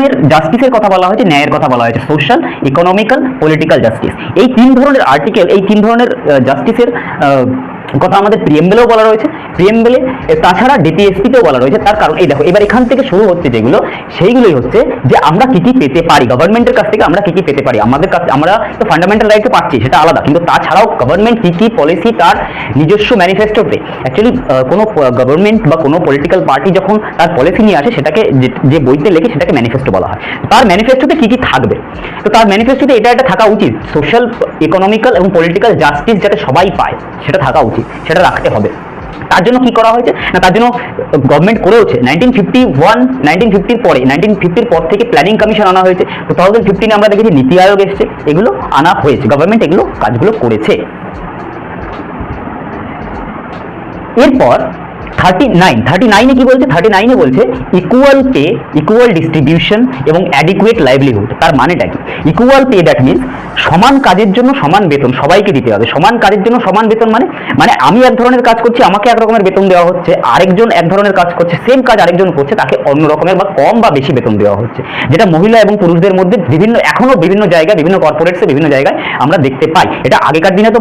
ধরনের জাস্টিসের কথা বলা হয়েছে, ন্যায়ের কথা বলা হয়েছে, সোশ্যাল, ইকোনমিক্যাল, পলিটিক্যাল জাস্টিস। এই 3 ধরনের আর্টিকেল, এই 3 ধরনের জাস্টিসের কথা আমাদের প্রিএমবেলেও বলা রয়েছে। প্রিএমবেলে তাছাড়া ডিপিএসপিতেও বলা রয়েছে। তার কারণ এই দেখো, এবার এখান থেকে শুরু হচ্ছে যেগুলো, সেইগুলোই হচ্ছে যে আমরা কি কি পেতে পারি গভর্নমেন্টের কাছ থেকে, আমরা কি কি পেতে পারি। আমাদের কাছে আমরা তো ফান্ডামেন্টাল রাইট পাচ্ছি, সেটা আলাদা, কিন্তু তাছাড়াও গভর্নমেন্ট কি কি পলিসি তার নিজস্ব ম্যানিফেস্টোতে, অ্যাকচুয়ালি কোনো গভর্নমেন্ট বা কোনো পলিটিক্যাল পার্টি যখন তার পলিসি নিয়ে আসে, সেটাকে যে বইতে লেখে সেটাকে ম্যানিফেস্টো বলা হয়। তার ম্যানিফেস্টোতে কি কি থাকবে, তো তার ম্যানিফেস্টোতে এটা থাকা উচিত, সোশ্যাল, ইকোনমিক্যাল এবং পলিটিক্যাল জাস্টিস যাতে সবাই পায় সেটা থাকা উচিত, সেটা রাখতে হবে। তার জন্য কি করা হয়েছে না, তার জন্য গভর্নমেন্ট করেওছে 1950 পরে, 1950 পর থেকে প্ল্যানিং কমিশন আনা হয়েছে। 2015 আমরা দেখেছি নীতি আয়োগ এসছে, এগুলো আনা হয়েছে, গভর্নমেন্ট এগুলো কাজগুলো করেছে। এরপর 39-এ কি বলছে, 39-এ বলছে ইকুয়াল পে, ইকুয়াল ডিস্ট্রিবিউশন এবং অ্যাডিকুয়েট লাইভলিহুড। তার মানেটা কি? ইকুয়াল পে দ্যাট মিনস সমান কাজের জন্য সমান বেতন সবাইকে দিতে হবে। সমান কাজের জন্য সমান বেতন মানে আমি এক ধরনের কাজ করছি, আমাকে এক রকমের বেতন দেওয়া হচ্ছে, আরেকজন এক ধরনের কাজ করছে, সেম কাজ আরেকজন করছে, তাকে অন্য রকমের বা কম বা বেশি বেতন দেওয়া হচ্ছে, যেটা মহিলা এবং পুরুষদের মধ্যে এখনো বিভিন্ন জায়গায়, বিভিন্ন কর্পোরেটসে বিভিন্ন জায়গায় আমরা দেখতে পাই। এটা আগেকার দিনে তো